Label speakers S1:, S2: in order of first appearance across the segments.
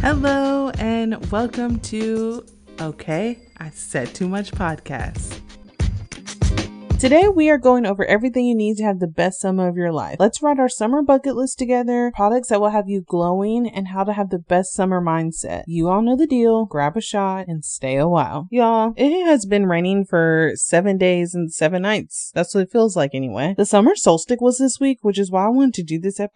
S1: Hello and welcome to Okay, I Said Too Much podcast. Today we are going over everything you need to have the best summer of your life. Let's write our summer bucket list together, products that will have you glowing, and how to have the best summer mindset. You all know the deal. Grab a shot and stay a while. Y'all, it has been raining for 7 days and 7 nights. That's what it feels like anyway. The summer solstice was this week, which is why I wanted to do this. I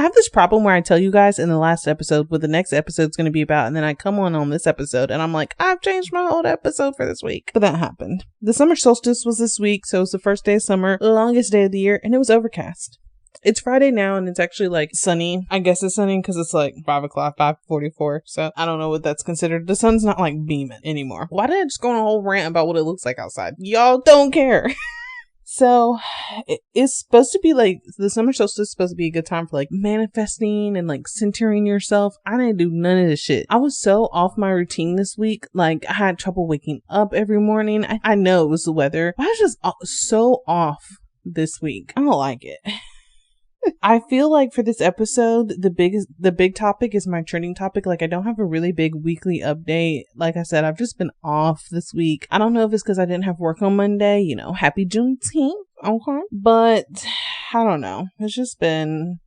S1: have this problem where I tell you guys in the last episode what the next episode's going to be about, and then I come on this episode and I'm like, I've changed my whole episode for this week. But that happened. The summer solstice was this week, so it's the first day of summer, the longest day of the year, and it was overcast. It's Friday now, and it's actually like sunny. I guess it's sunny because it's like 5 o'clock, 5:44. So I don't know what that's considered. The sun's not like beaming anymore. Why did I just go on a whole rant about what it looks like outside? Y'all don't care. So it's supposed to be like, the summer solstice is supposed to be a good time for like manifesting and like centering yourself. I didn't do none of this shit. I was so off my routine this week. Like I had trouble waking up every morning. I know it was the weather, but I was just so off this week. I don't like it. I feel like for this episode, the big topic is my trending topic. Like I don't have a really big weekly update. Like I said, I've just been off this week. I don't know if it's because I didn't have work on Monday, happy Juneteenth. Okay. But I don't know. It's just been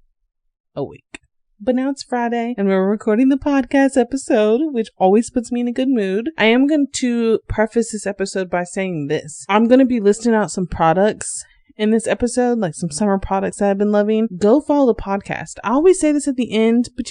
S1: a week. But now it's Friday and we're recording the podcast episode, which always puts me in a good mood. I am going to preface this episode by saying this. I'm going to be listing out some products in this episode, like some summer products that I've been loving. Go follow the podcast. I always say this at the end, but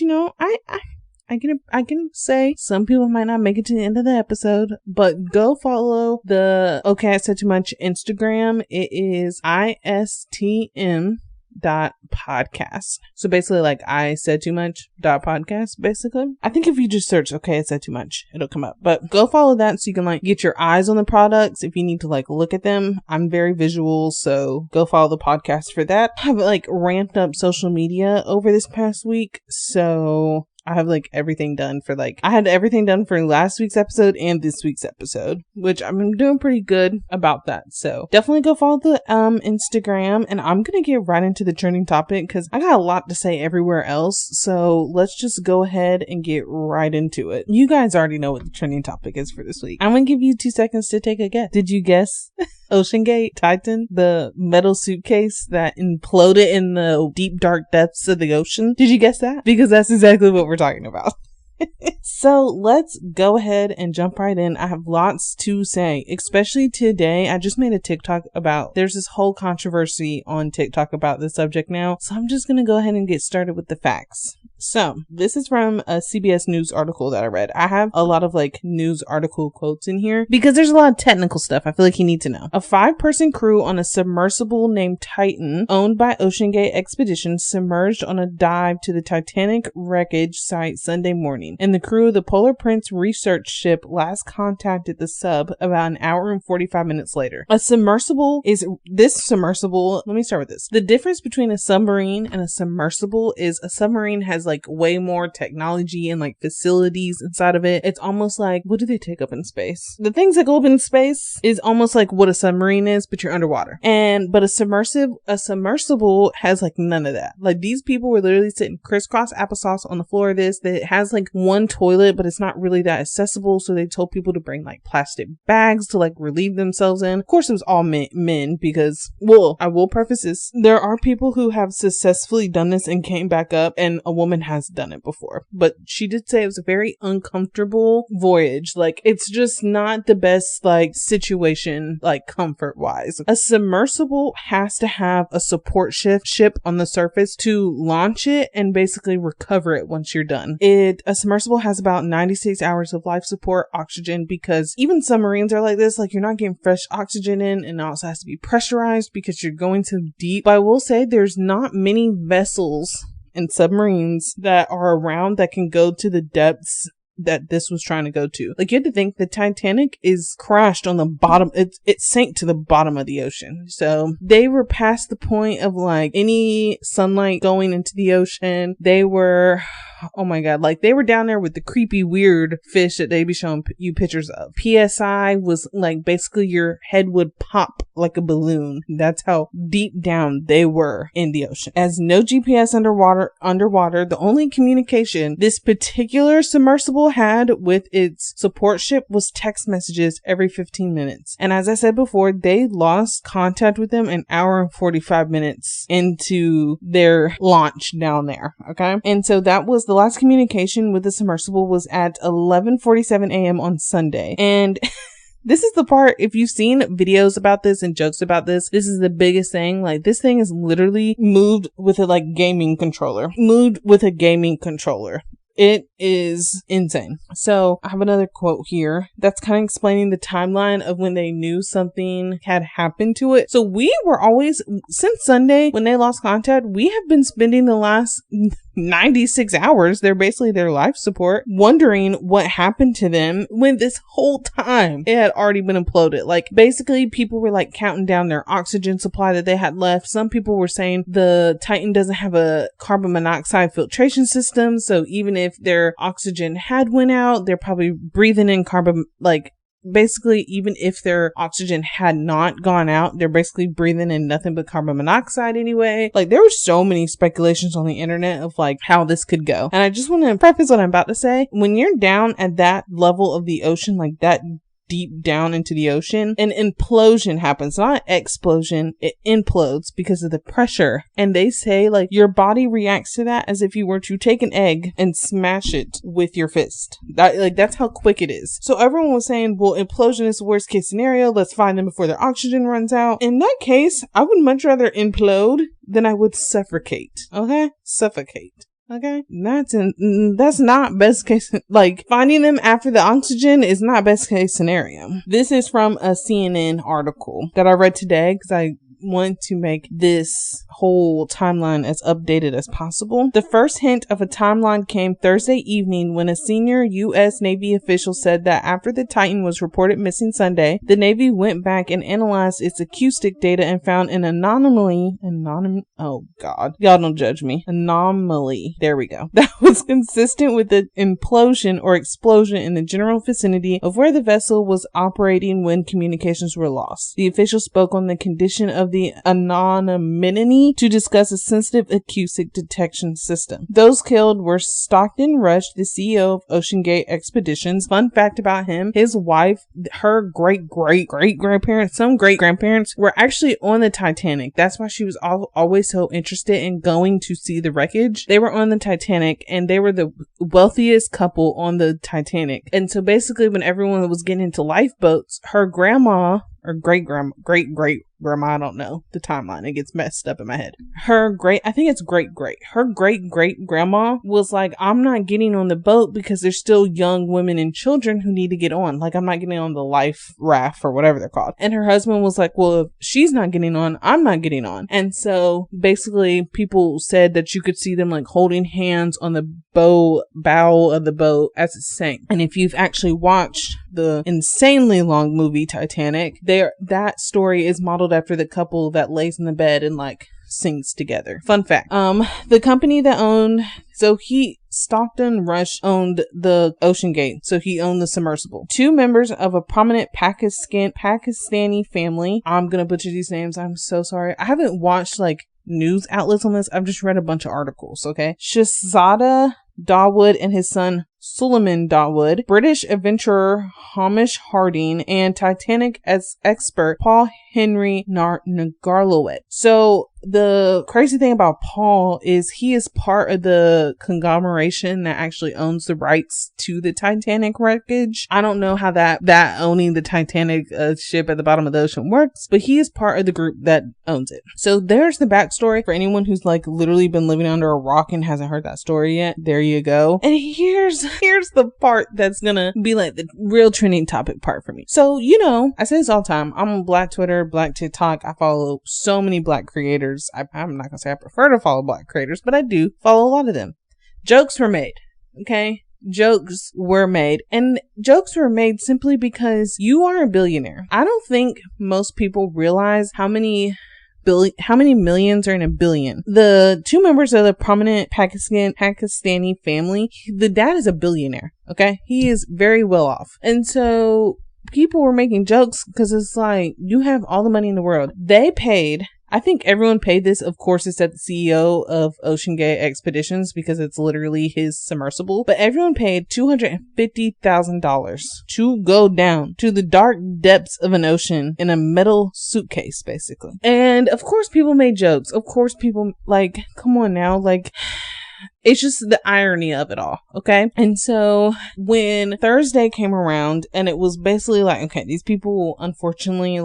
S1: I can say some people might not make it to the end of the episode, but go follow the Okay I Said Too Much Instagram. It is ISTM.podcast. So basically like I said too much .podcast basically. I think if you just search Okay I Said Too Much, it'll come up. But go follow that so you can like get your eyes on the products if you need to like look at them. I'm very visual, so go follow the podcast for that. I've like ramped up social media over this past week, so I have like everything done for I had everything done for last week's episode and this week's episode, which I'm doing pretty good about that. So definitely go follow the Instagram, and I'm going to get right into the trending topic because I got a lot to say everywhere else. So let's just go ahead and get right into it. You guys already know what the trending topic is for this week. I'm going to give you 2 seconds to take a guess. Did you guess? OceanGate, Titan, the metal suitcase that imploded in the deep dark depths of the ocean. Did you guess that? Because that's exactly what we're talking about. So let's go ahead and jump right in. I have lots to say, especially today. I just made a TikTok there's this whole controversy on TikTok about this subject now. So I'm just going to go ahead and get started with the facts. So this is from a CBS News article that I read. I have a lot of news article quotes in here because there's a lot of technical stuff I feel like you need to know. A 5-person crew on a submersible named Titan, owned by OceanGate Expeditions, submerged on a dive to the Titanic wreckage site Sunday morning. And the crew of the Polar Prince research ship last contacted the sub about an hour and 45 minutes later. Let me start with this. The difference between a submarine and a submersible is a submarine has way more technology and facilities inside of it. It's almost like, what do they take up in space? The things that go up in space is almost like what a submarine is, but you're underwater. But a submersible has none of that. These people were literally sitting crisscross applesauce on the floor of this. That has one toilet, but it's not really that accessible. So they told people to bring plastic bags to relieve themselves in. Of course, it was all men because, well, I will preface this. There are people who have successfully done this and came back up, and a woman has done it before, but she did say it was a very uncomfortable voyage. It's just not the best situation comfort wise. A submersible has to have a support ship on the surface to launch it and basically recover it once you're done. A submersible has about 96 hours of life support oxygen, because even submarines are like this. You're not getting fresh oxygen in, and it also has to be pressurized because you're going so deep. But I will say there's not many vessels and submarines that are around that can go to the depths that this was trying to go to. You have to think the Titanic is crashed on the bottom. It sank to the bottom of the ocean. So they were past the point of any sunlight going into the ocean. They were oh my God, like they were down there with the creepy, weird fish that they be showing you pictures of. PSI was like basically your head would pop like a balloon. That's how deep down they were in the ocean. As no GPS underwater, the only communication this particular submersible had with its support ship was text messages every 15 minutes. And as I said before, they lost contact with them an hour and 45 minutes into their launch down there. Okay. And so that was the last communication with the submersible was at 11:47 a.m. on Sunday. And this is the part, if you've seen videos about this and jokes about this, this is the biggest thing. Like, this thing is literally moved with a gaming controller. It is insane. So I have another quote here that's kind of explaining the timeline of when they knew something had happened to it. So we were always, since Sunday when they lost contact, we have been spending the last 96 hours, they're basically their life support, wondering what happened to them when this whole time it had already been imploded. Like, basically people were like counting down their oxygen supply that they had left. Some people were saying the Titan doesn't have a carbon monoxide filtration system, so even if their oxygen had went out, they're probably breathing in carbon, like basically even if their oxygen had not gone out, they're basically breathing in nothing but carbon monoxide anyway. Like, there were so many speculations on the internet of like how this could go. And I just want to preface what I'm about to say. When you're down at that level of the ocean, like that deep down into the ocean, an implosion happens, not an explosion. It implodes because of the pressure. And they say like your body reacts to that as if you were to take an egg and smash it with your fist. That's how quick it is. So everyone was saying, well, implosion is the worst case scenario. Let's find them before their oxygen runs out. In that case, I would much rather implode than I would suffocate. Okay? Suffocate. Okay, that's not best case. Like, finding them after the oxygen is not best case scenario. This is from a CNN article that I read today because I want to make this whole timeline as updated as possible. The first hint of a timeline came Thursday evening when a senior U.S. Navy official said that after the Titan was reported missing Sunday, the Navy went back and analyzed its acoustic data and found an anomaly. Oh God, y'all don't judge me. Anomaly. There we go. That was consistent with the implosion or explosion in the general vicinity of where the vessel was operating when communications were lost. The official spoke on the condition of the anonymity to discuss a sensitive acoustic detection system. Those killed were Stockton Rush, the CEO of OceanGate Expeditions. Fun fact about him, his wife, her great-great-great-grandparents, some great-grandparents were actually on the Titanic. That's why she was always so interested in going to see the wreckage. They were on the Titanic and they were the wealthiest couple on the Titanic. And so basically when everyone was getting into lifeboats, her grandma or great-grandma, I don't know the timeline. It gets messed up in my head. Her great-great-grandma was like, I'm not getting on the boat because there's still young women and children who need to get on. Like, I'm not getting on the life raft or whatever they're called. And her husband was like, well, if she's not getting on, I'm not getting on. And so basically people said that you could see them like holding hands on the bow of the boat as it sank. And if you've actually watched the insanely long movie Titanic, that story is modeled after the couple that lays in the bed and like sings together. Fun fact. The company that owned, Stockton Rush owned the OceanGate, so he owned the submersible. Two members of a prominent Pakistani family. I'm gonna butcher these names. I'm so sorry. I haven't watched like news outlets on this. I've just read a bunch of articles. Okay, Shahzada Dawood and his son Suleiman Dawood, British adventurer Hamish Harding, and Titanic as expert Paul Henry Nagarlowit. So the crazy thing about Paul is he is part of the conglomeration that actually owns the rights to the Titanic wreckage. I don't know how that owning the Titanic ship at the bottom of the ocean works, but he is part of the group that owns it. So there's the backstory for anyone who's like literally been living under a rock and hasn't heard that story yet. There you go. And here's the part that's gonna be like the real trending topic part for me. So, I say this all the time. I'm on Black Twitter, Black TikTok. I follow so many Black creators. I'm not gonna say I prefer to follow Black creators, but I do follow a lot of them. Jokes were made. Okay? Jokes were made. And jokes were made simply because you are a billionaire. I don't think most people realize how many how many millions are in a billion? The two members of the prominent Pakistani family, the dad is a billionaire. Okay. He is very well off. And so people were making jokes because it's like, you have all the money in the world. They paid, I think everyone paid this. Of course, it's at the CEO of OceanGate Expeditions because it's literally his submersible. But everyone paid $250,000 to go down to the dark depths of an ocean in a metal suitcase, basically. And of course, people made jokes. Of course, people like, come on now, like... It's just the irony of it all, okay? And so when Thursday came around and it was basically like, okay, these people unfortunately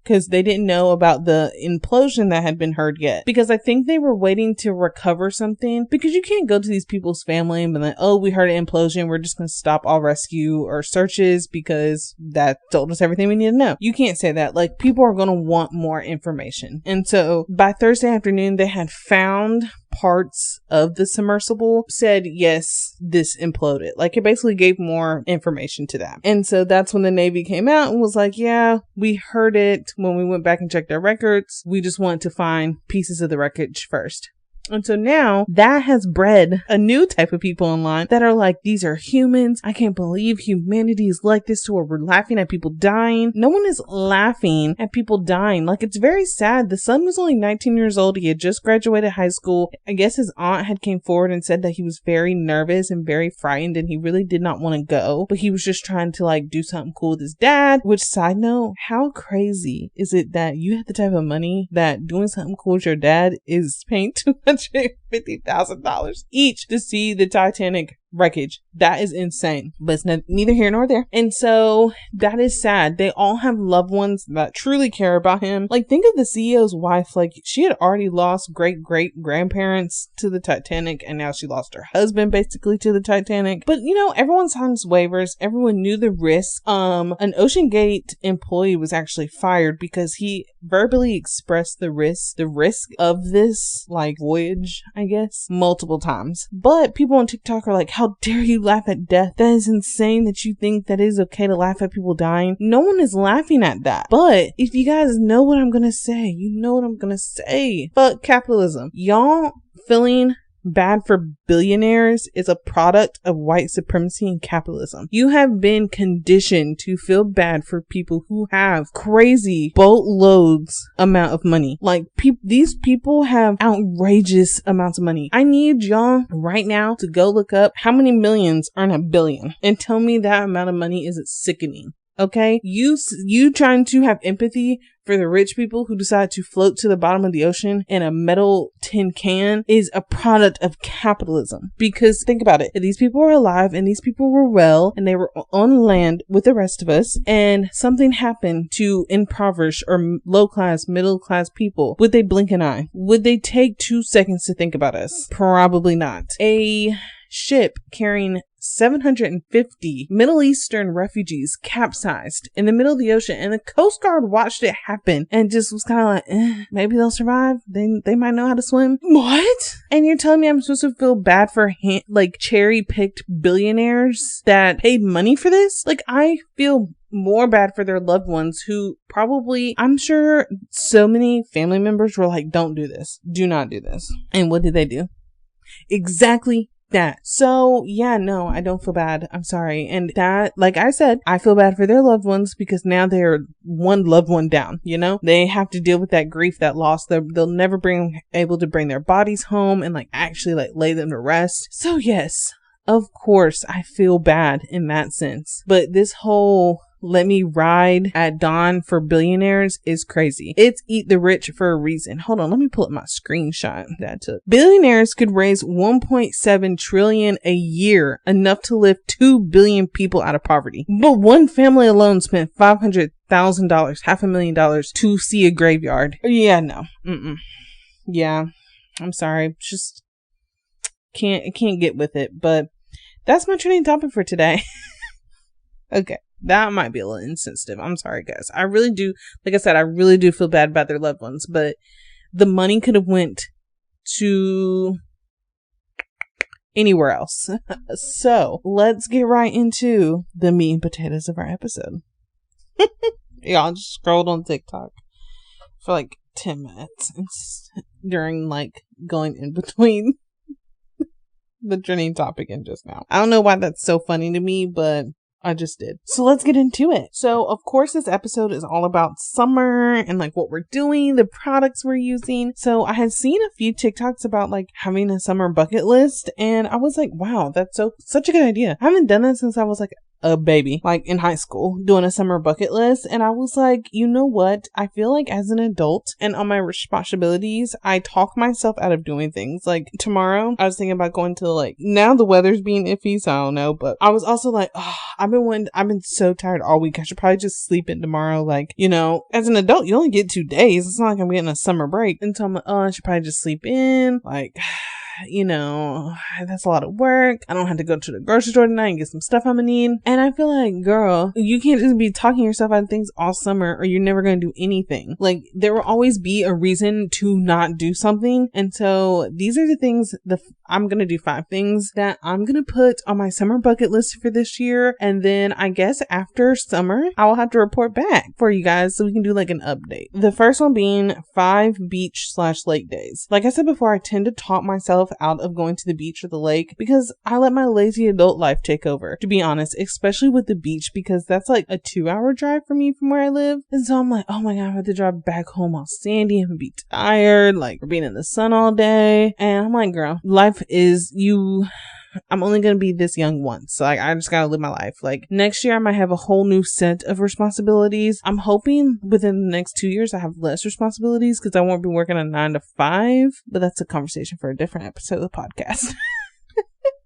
S1: because they didn't know about the implosion that had been heard yet. Because I think they were waiting to recover something. Because you can't go to these people's family and be like, oh, we heard an implosion. We're just going to stop all rescue or searches because that told us everything we need to know. You can't say that. Like, people are going to want more information. And so by Thursday afternoon, they had found parts of the submersible, said, yes, this imploded. Like, it basically gave more information to that. And so that's when the Navy came out and was like, yeah, we heard it when we went back and checked our records. We just want to find pieces of the wreckage first. And so now that has bred a new type of people online that are like, these are humans. I can't believe humanity is like this to where we're laughing at people dying. No one is laughing at people dying. Like, it's very sad. The son was only 19 years old. He had just graduated high school. I guess his aunt had came forward and said that he was very nervous and very frightened and he really did not want to go, but he was just trying to do something cool with his dad. Which, side note, how crazy is it that you have the type of money that doing something cool with your dad is paying $250,000 each to see the Titanic wreckage? That is insane, but it's neither here nor there. And so that is sad. They all have loved ones that truly care about him. Like, think of the CEO's wife. Like, she had already lost great grandparents to the Titanic, and now she lost her husband basically to the Titanic. But everyone signs waivers. Everyone knew the risk. An OceanGate employee was actually fired because he verbally expressed the risk of this voyage, I guess, multiple times. But people on TikTok are like, how dare you laugh at death? That is insane that you think that it is okay to laugh at people dying. No one is laughing at that. But if you guys know what I'm gonna say, you know what I'm gonna say. Fuck capitalism. Y'all feeling bad for billionaires is a product of white supremacy and capitalism. You have been conditioned to feel bad for people who have crazy boatloads amount of money. Like, these people have outrageous amounts of money. I need y'all right now to go look up how many millions are in a billion and tell me that amount of money isn't sickening. Okay? You trying to have empathy for the rich people who decide to float to the bottom of the ocean in a metal tin can is a product of capitalism. Because think about it. If these people were alive and these people were well and they were on land with the rest of us and something happened to impoverished or low class, middle class people, would they blink an eye? Would they take 2 seconds to think about us? Probably not. A ship carrying 750 Middle Eastern refugees capsized in the middle of the ocean, and the Coast Guard watched it happen and just was kind of like, maybe they'll survive. They might know how to swim. What? And you're telling me I'm supposed to feel bad for cherry-picked billionaires that paid money for this? Like, I feel more bad for their loved ones who probably, I'm sure so many family members were like, don't do this. Do not do this. And what did they do? Exactly that. So yeah, no, I don't feel bad. I'm sorry. And that, like I said, I feel bad for their loved ones because now they're one loved one down, they have to deal with that grief, that loss. They'll never able to bring their bodies home and actually lay them to rest. So yes, of course I feel bad in that sense, but this whole let me ride at dawn for billionaires is crazy. It's eat the rich for a reason. Hold on, let me pull up my screenshot that I took. Billionaires could raise 1.7 trillion a year, enough to lift 2 billion people out of poverty. But one family alone spent $500,000, $500,000 to see a graveyard. Yeah, no. Yeah, I'm sorry. Just can't get with it. But that's my trending topic for today. Okay. That might be a little insensitive. I'm sorry, guys. I really do, like I said, I really do feel bad about their loved ones, but the money could have went to anywhere else. So let's get right into the meat and potatoes of our episode. Yeah, I just scrolled on TikTok for 10 minutes during like going in between the trending topic and just now. I don't know why that's so funny to me, but I just did. So let's get into it. So of course this episode is all about summer and like what we're doing, the products we're using. So I had seen a few TikToks about like having a summer bucket list, and I was like, wow, that's such a good idea. I haven't done that since I was like a baby, like in high school, doing a summer bucket list. And I was like, you know what? I feel like as an adult and on my responsibilities, I talk myself out of doing things. Like tomorrow, I was thinking about going to like, now the weather's being iffy, so I don't know. But I was also like, oh, I've been so tired all week. I should probably just sleep in tomorrow. Like, you know, as an adult, you only get 2 days. It's not like I'm getting a summer break. And so I'm like, oh, I should probably just sleep in. Like, you know, that's a lot of work. I don't have to go to the grocery store tonight and get some stuff I'm gonna need. And I feel like, girl, you can't just be talking yourself out of things all summer or you're never gonna do anything. Like, there will always be a reason to not do something. And so these are the things, I'm gonna do 5 things that I'm gonna put on my summer bucket list for this year. And then I guess after summer, I will have to report back for you guys so we can do like an update. The first one being 5 beach/lake days. Like I said before, I tend to talk myself out of going to the beach or the lake because I let my lazy adult life take over, to be honest, especially with the beach, because that's like a 2-hour drive for me from where I live. And so I'm like, oh my god, I have to drive back home all sandy and be tired, like being in the sun all day. And I'm like, girl, life is I'm only going to be this young once. So like, I just got to live my life. Like next year, I might have a whole new set of responsibilities. I'm hoping within the next 2 years, I have less responsibilities because I won't be working a 9 to 5. But that's a conversation for a different episode of the podcast.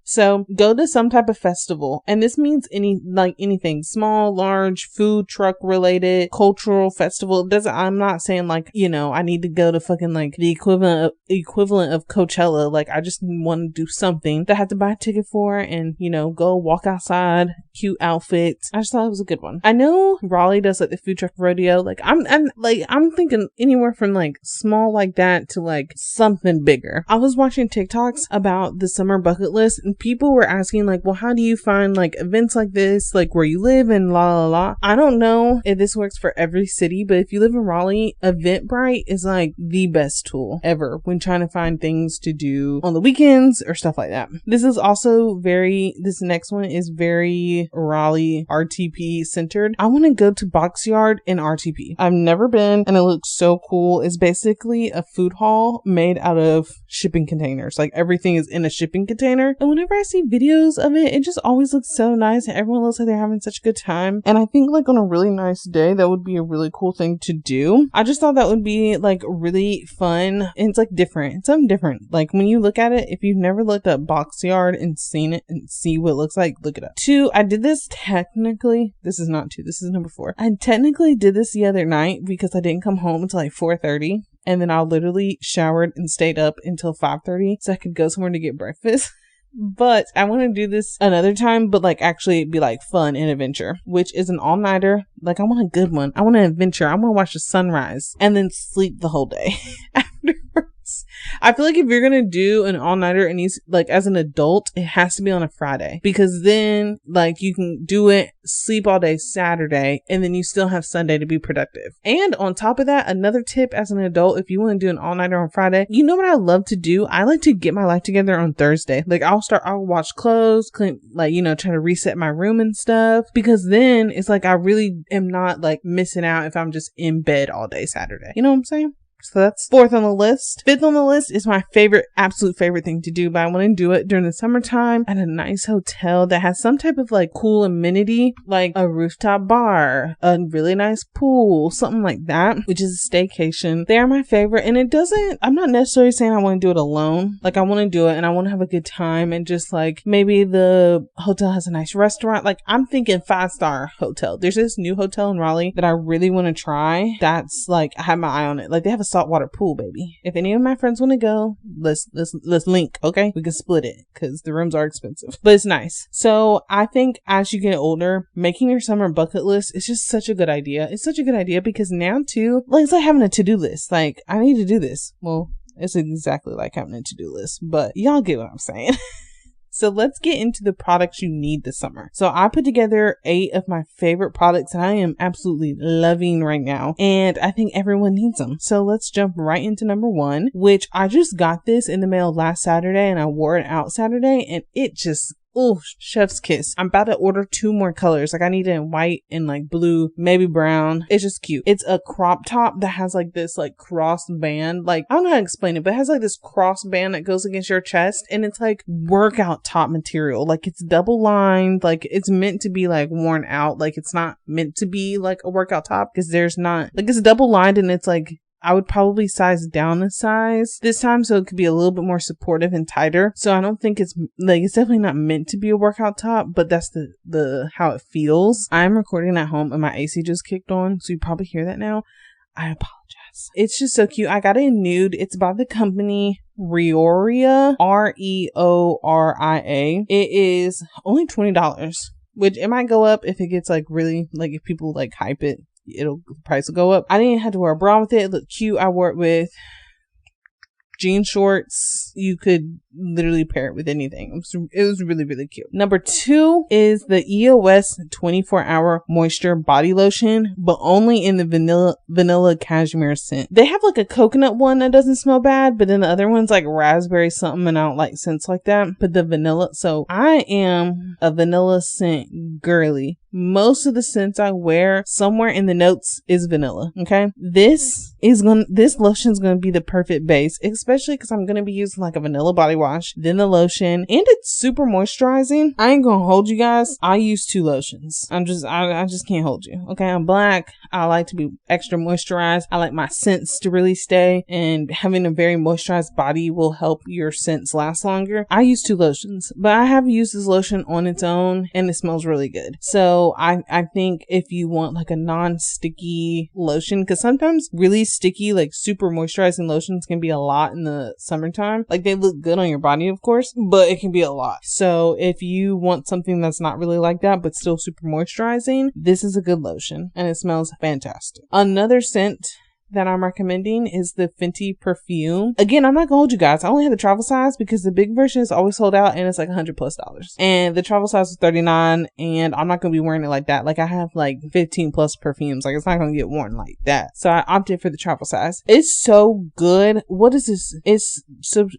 S1: So go to some type of festival. And this means anything small, large, food truck related, cultural festival. I'm not saying like, you know, I need to go to fucking like the equivalent of Coachella. Like I just want to do something that I have to buy a ticket for and, you know, go walk outside, cute outfits. I just thought it was a good one. I know Raleigh does like the food truck rodeo. Like I'm thinking anywhere from like small like that to like something bigger. I was watching TikToks about the summer bucket list and people were asking like, well, how do you find like events like this, like where you live and la la la. I don't know if this works for every city, but if you live in Raleigh, Eventbrite is like the best tool ever when trying to find things to do on the weekends or stuff like that. This next one is very Raleigh RTP centered. I want to go to Box Yard in RTP. I've never been and it looks so cool. It's basically a food hall made out of shipping containers. Like everything is in a shipping container. And whenever I see videos of it, it just always looks so nice and everyone looks like they're having such a good time. And I think like on a really nice day, that would be a really cool thing to do. I just thought that would be like really fun. And it's like different. It's something different. Like when you look at it, if you've never looked up Box Yard and seen it and see what it looks like, look it up. 2, I did this technically. This is not 2. This is number 4. I technically did this the other night because I didn't come home until like 4:30. And then I literally showered and stayed up until 5:30 so I could go somewhere to get breakfast. But I want to do this another time, but like actually be like fun and adventure, which is an all-nighter. Like I want a good one. I want an adventure. I want to watch the sunrise and then sleep the whole day afterwards. I feel like if you're going to do an all-nighter and like as an adult, it has to be on a Friday because then like you can do it, sleep all day Saturday, and then you still have Sunday to be productive. And on top of that, another tip as an adult, if you want to do an all-nighter on Friday, you know what I love to do? I like to get my life together on Thursday. Like I'll wash clothes, clean, like, you know, try to reset my room and stuff, because then it's like I really am not like missing out if I'm just in bed all day Saturday. You know what I'm saying? So that's 4th on the list. 5th on the list is my absolute favorite thing to do, but I want to do it during the summertime at a nice hotel that has some type of like cool amenity, like a rooftop bar, a really nice pool, something like that, which is a staycation. They are my favorite. And I'm not necessarily saying I want to do it alone. Like I want to do it and I want to have a good time and just like maybe the hotel has a nice restaurant. Like I'm thinking 5-star hotel. There's this new hotel in Raleigh that I really want to try. That's like, I have my eye on it. Like they have a saltwater pool, baby. If any of my friends want to go, let's link, okay? We can split it because the rooms are expensive, but it's nice. So I think as you get older, making your summer bucket list is just such a good idea. It's such a good idea because now too, like it's like having a to-do list. Like I need to do this. Well, it's exactly like having a to-do list, but y'all get what I'm saying. So let's get into the products you need this summer. So I put together 8 of my favorite products that I am absolutely loving right now, and I think everyone needs them. So let's jump right into number 1, which I just got this in the mail last Saturday and I wore it out Saturday, and it just, oh, chef's kiss. I'm about to order 2 more colors. Like I need it in white and like blue, maybe brown. It's just cute. It's a crop top that has like this like cross band. Like I don't know how to explain it, but it has like this cross band that goes against your chest, and it's like workout top material. Like it's double lined. Like it's meant to be like worn out. Like it's not meant to be like a workout top, because there's not, like it's double lined, and it's like, I would probably size down a size this time so it could be a little bit more supportive and tighter. So I don't think it's definitely not meant to be a workout top, but that's the how it feels. I'm recording at home and my AC just kicked on, so you probably hear that now. I apologize. It's just so cute. I got it in nude. It's by the company Reoria, Reoria. It is only $20, which it might go up if it gets like really, like if people like hype it. The price will go up. I didn't have to wear a bra with it. It looked cute. I wore it with jean shorts. You could literally pair it with anything. It was really, really cute. Number 2 is the EOS 24-hour Moisture Body Lotion, but only in the vanilla cashmere scent. They have like a coconut one that doesn't smell bad, but then the other one's like raspberry something, and I don't like scents like that. But the vanilla, so I am a vanilla scent girly. Most of the scents I wear, somewhere in the notes is vanilla. Okay. This lotion's gonna be the perfect base, especially because I'm gonna be using like a vanilla body wash, then the lotion, and it's super moisturizing. I ain't gonna hold you guys. I use 2 lotions. I just can't hold you. Okay. I'm black. I like to be extra moisturized. I like my scents to really stay, and having a very moisturized body will help your scents last longer. I use 2 lotions, but I have used this lotion on its own and it smells really good. So I think if you want like a non-sticky lotion, because sometimes really sticky, like super moisturizing lotions can be a lot in the summertime. Like they look good on your body, of course, but it can be a lot. So if you want something that's not really like that, but still super moisturizing, this is a good lotion and it smells fantastic. Another scent that I'm recommending is the Fenty Perfume. Again, I'm not gonna hold you guys. I only have the travel size because the big version is always sold out and it's like $100+. And the travel size was $39, and I'm not gonna be wearing it like that. Like I have like 15+ perfumes. Like it's not gonna get worn like that. So I opted for the travel size. It's so good. What is this?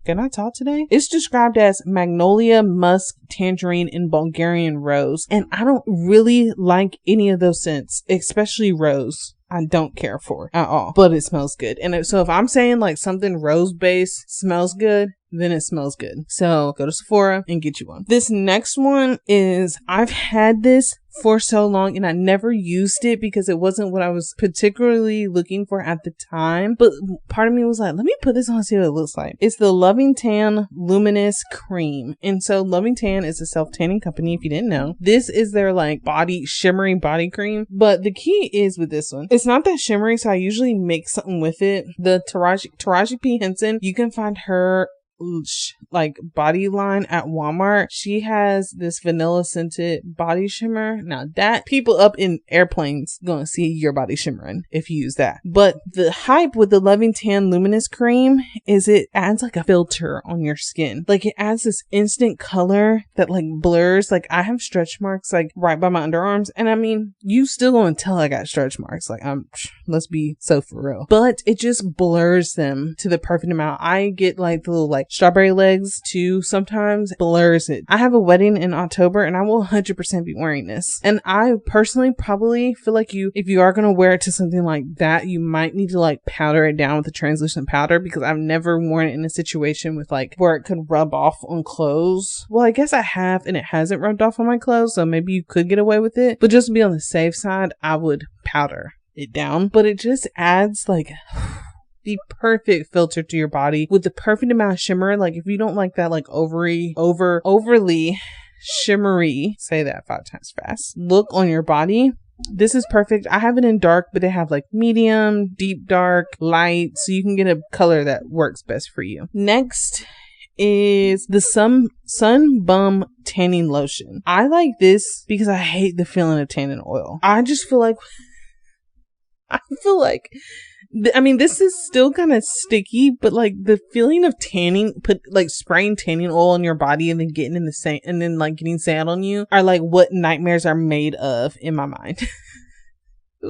S1: Can I talk today? It's described as magnolia, musk, tangerine, and Bulgarian rose. And I don't really like any of those scents, especially rose. I don't care for at all, but it smells good. And so if I'm saying like something rose based smells good, then it smells good. So go to Sephora and get you one. This next one is, I've had this for so long and I never used it because it wasn't what I was particularly looking for at the time. But part of me was like, let me put this on and see what it looks like. It's the Loving Tan Luminous Cream. And so Loving Tan is a self-tanning company, if you didn't know. This is their like shimmery body cream. But the key is with this one, it's not that shimmery, so I usually make something with it. The Taraji P. Henson, you can find her like body line at Walmart. She has this vanilla scented body shimmer. Now that people up in airplanes gonna see your body shimmering if you use that. But the hype with the Loving Tan Luminous Cream is it adds like a filter on your skin. Like it adds this instant color that like blurs. Like I have stretch marks like right by my underarms, and I mean you still gonna tell I got stretch marks. Like let's be so for real. But it just blurs them to the perfect amount. I get like the little like strawberry legs too sometimes, blurs it. I have a wedding in October and I will 100% be wearing this. And I personally probably feel like if you are going to wear it to something like that, you might need to like powder it down with a translucent powder, because I've never worn it in a situation with like where it could rub off on clothes. Well, I guess I have, and it hasn't rubbed off on my clothes, so maybe you could get away with it. But just to be on the safe side, I would powder it down. But it just adds like the perfect filter to your body with the perfect amount of shimmer. Like if you don't like that like overly shimmery, say that 5 times fast, look on your body, this is perfect. I have it in dark, but they have like medium, deep dark, light, so you can get a color that works best for you. Next is the Sun Bum Tanning Lotion. I like this because I hate the feeling of tanning oil. I just feel like I mean, this is still kind of sticky, but like the feeling of tanning, spraying tanning oil on your body and then getting in the sand and then like getting sand on you are like what nightmares are made of in my mind.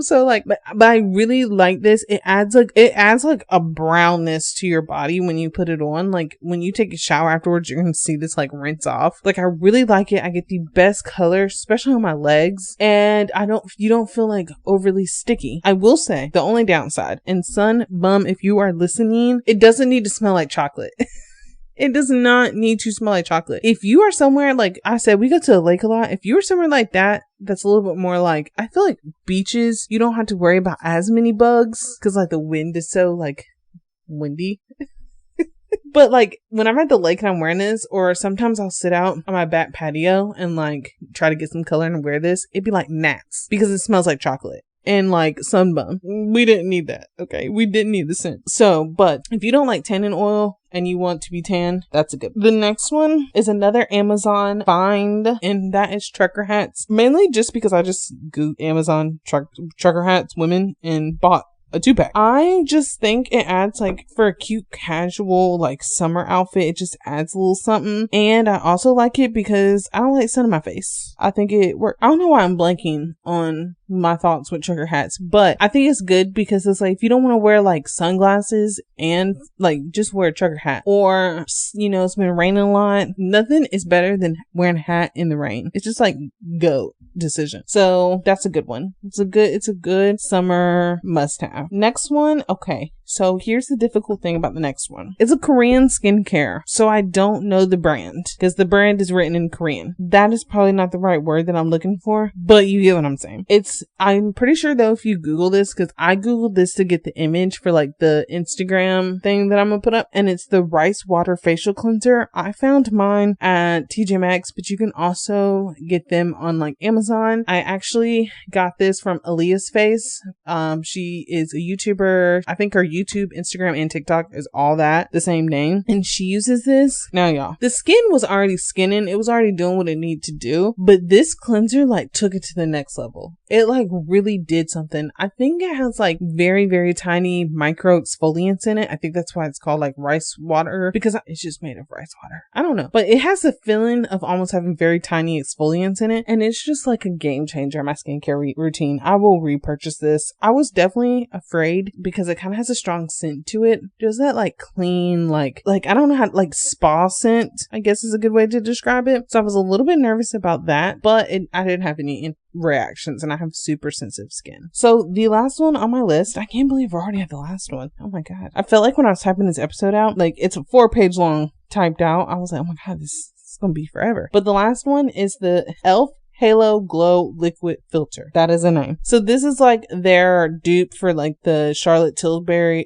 S1: So like, but I really like this. It adds like a brownness to your body when you put it on. Like when you take a shower afterwards, you're gonna see this like rinse off. Like I really like it. I get the best color, especially on my legs, and you don't feel like overly sticky. I will say the only downside, and Sun Bum, if you are listening, it doesn't need to smell like chocolate. It does not need to smell like chocolate. If you are somewhere, like I said, we go to a lake a lot. If you are somewhere like that, that's a little bit more like, I feel like beaches, you don't have to worry about as many bugs because like the wind is so like windy. But like when I'm at the lake and I'm wearing this, or sometimes I'll sit out on my back patio and like try to get some color and wear this, it'd be like gnats because it smells like chocolate. And like sunbum. We didn't need that. Okay. We didn't need the scent. So, but if you don't like tanning oil and you want to be tan, that's a good one. The next one is another Amazon find, and that is trucker hats. Mainly just because I just googled Amazon trucker hats, women, and bought a 2-pack. I just think it adds like for a cute casual like summer outfit, it just adds a little something. And I also like it because I don't like sun in my face. I think it works. I don't know why I'm blanking on my thoughts with trucker hats, but I think it's good because it's like if you don't want to wear like sunglasses and like just wear a trucker hat, or you know it's been raining a lot, nothing is better than wearing a hat in the rain. It's just like go decision. So that's a good one. It's a good summer must have. Next one, okay. So here's the difficult thing about the next one. It's a Korean skincare. So I don't know the brand because the brand is written in Korean. That is probably not the right word that I'm looking for, but you get what I'm saying. I'm pretty sure though, if you Google this, because I Googled this to get the image for like the Instagram thing that I'm gonna put up, and it's the Rice Water Facial Cleanser. I found mine at TJ Maxx, but you can also get them on like Amazon. I actually got this from Aaliyah's Face. She is a YouTuber. I think her YouTube, Instagram, and TikTok is all that the same name, and she uses this. Now y'all, the skin was already skinning, it was already doing what it needed to do, but this cleanser like took it to the next level. It like really did something. I think it has like very, very tiny micro exfoliants in it. I think that's why it's called like rice water, because it's just made of rice water. I don't know, but it has the feeling of almost having very tiny exfoliants in it, and it's just like a game changer in my skincare routine. I will repurchase this. I was definitely afraid because it kind of has a strong scent to it. Just that like clean, like I don't know how, like spa scent, I guess is a good way to describe it. So I was a little bit nervous about that, but I didn't have any reactions, and I have super sensitive skin. So the last one on my list, I can't believe we're already at the last one. Oh my god. I felt like when I was typing this episode out, like it's a 4-page long typed out. I was like, oh my god, this is gonna be forever. But the last one is the e.l.f. Halo Glow Liquid Filter. That is a name. So this is like their dupe for like the Charlotte Tilbury,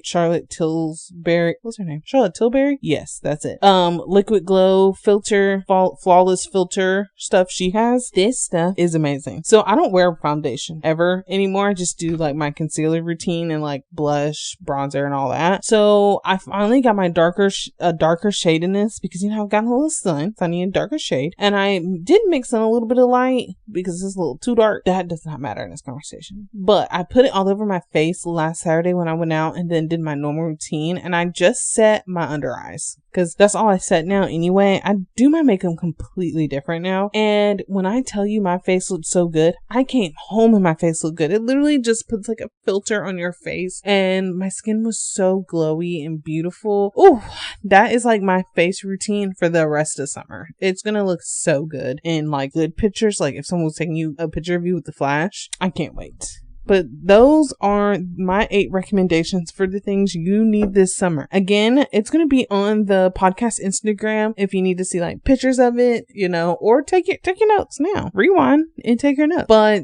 S1: what's her name? Charlotte Tilbury? Yes, that's it. Liquid Glow Filter, flawless filter stuff she has. This stuff is amazing. So I don't wear foundation ever anymore. I just do like my concealer routine and like blush, bronzer, and all that. So I finally got my darker shade in this because, you know, I've gotten a little sun, so I need a darker shade. And I did mix in a little bit of light because it's a little too dark. That does not matter in this conversation. But I put it all over my face last Saturday when I went out and then did my normal routine, and I just set my under eyes because that's all I set now anyway. I do my makeup completely different now, and when I tell you my face looked so good, I came home and my face looked good. It literally just puts like a filter on your face, and my skin was so glowy and beautiful. Oh, that is like my face routine for the rest of summer. It's gonna look so good in like good pictures. Like if someone was taking you a picture of you with the flash, I can't wait. But those are my 8 recommendations for the things you need this summer. Again, it's going to be on the podcast Instagram if you need to see like pictures of it, you know, or take your notes now. Rewind and take your notes. But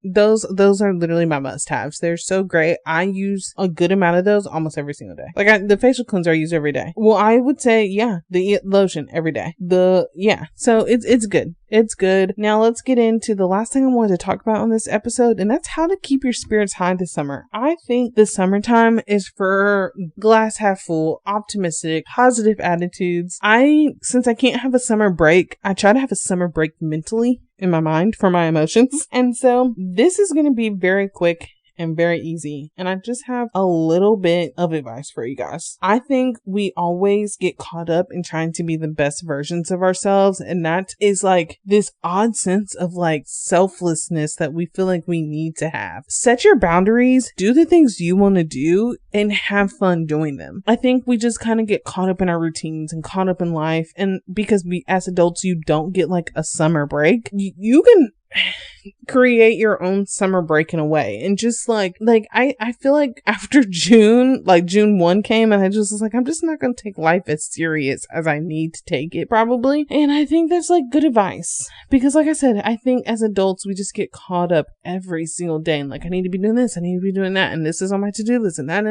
S1: those are literally my must-haves. They're so great. I use a good amount of those almost every single day. Like the facial cleanser I use every day. Well, I would say, yeah, the lotion every day. So it's good. It's good. Now let's get into the last thing I wanted to talk about on this episode, and that's how to keep your spirits high this summer. I think the summertime is for glass half full, optimistic, positive attitudes. Since I can't have a summer break, I try to have a summer break mentally in my mind for my emotions. And so this is going to be very quick and very easy. And I just have a little bit of advice for you guys. I think we always get caught up in trying to be the best versions of ourselves. And that is like this odd sense of like selflessness that we feel like we need to have. Set your boundaries, do the things you want to do, and have fun doing them. I think we just kind of get caught up in our routines and caught up in life. And because we, as adults, you don't get like a summer break, you can create your own summer break in a way. And just like I feel like after June 1 came, and I just was like, I'm just not going to take life as serious as I need to take it probably. And I think that's like good advice, because like I said, I think as adults, we just get caught up every single day. And like, I need to be doing this, I need to be doing that, and this is on my to-do list, and that.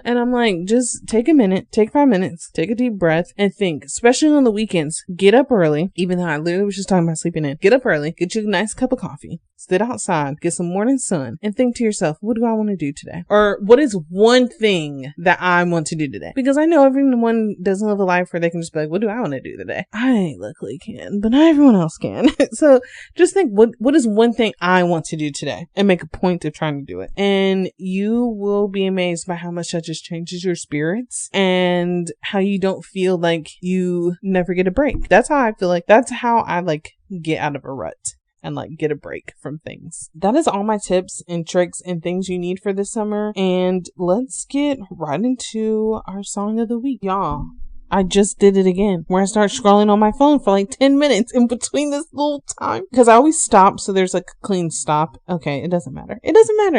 S1: And I'm like, just take a minute, take 5 minutes, take a deep breath and think, especially on the weekends, get up early. Even though I literally was just talking about sleeping in, get up early, get you a nice cup of coffee, sit outside, get some morning sun, and think to yourself, what do I want to do today? Or what is one thing that I want to do today? Because I know everyone doesn't live a life where they can just be like, what do I want to do today? I luckily can, but not everyone else can. So just think, what is one thing I want to do today? And make a point of trying to do it. And you will be amazed by how much that just changes your spirits and how you don't feel like you never get a break. That's how I feel like. That's how I like get out of a rut and like get a break from things. That is all my tips and tricks and things you need for this summer. And let's get right into our song of the week. Y'all, I just did it again, where I start scrolling on my phone for like 10 minutes in between this little time, because I always stop, so there's like a clean stop. Okay, it doesn't matter.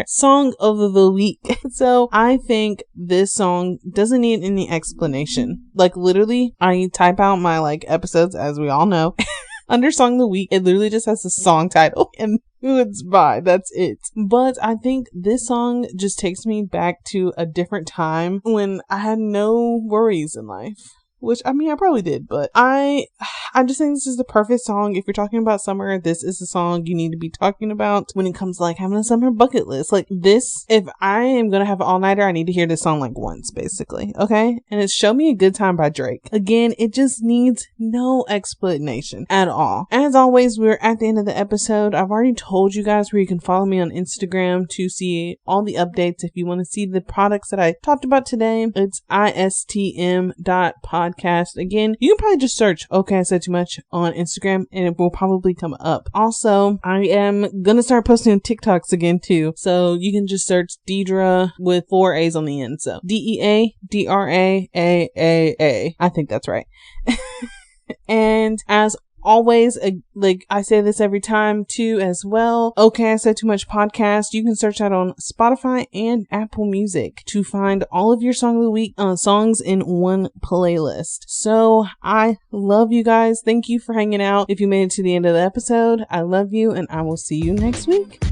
S1: Song of the week. So I think this song doesn't need any explanation. Like literally, I type out my like episodes, as we all know. Under song of the week, it literally just has the song title and who it's by. That's it. But I think this song just takes me back to a different time when I had no worries in life. Which, I mean, I probably did, but I just think this is the perfect song. If you're talking about summer, this is the song you need to be talking about when it comes to like having a summer bucket list. Like this, if I am going to have an all-nighter, I need to hear this song like once, basically. Okay? And it's Show Me a Good Time by Drake. Again, it just needs no explanation at all. As always, we're at the end of the episode. I've already told you guys where you can follow me on Instagram to see all the updates. If you want to see the products that I talked about today, it's istm.podcast. Again, you can probably just search Okay I Said Too Much on Instagram and it will probably come up. Also, I am gonna start posting on TikToks again too, so you can just search Deadra with 4 A's on the end. So Deadra. I think that's right. And as always, like I say this every time too as well, Okay I Said Too Much podcast, you can search that on Spotify and Apple Music to find all of your song of the week songs in one playlist. So I love you guys. Thank you for hanging out. If you made it to the end of the episode, I love you, and I will see you next week.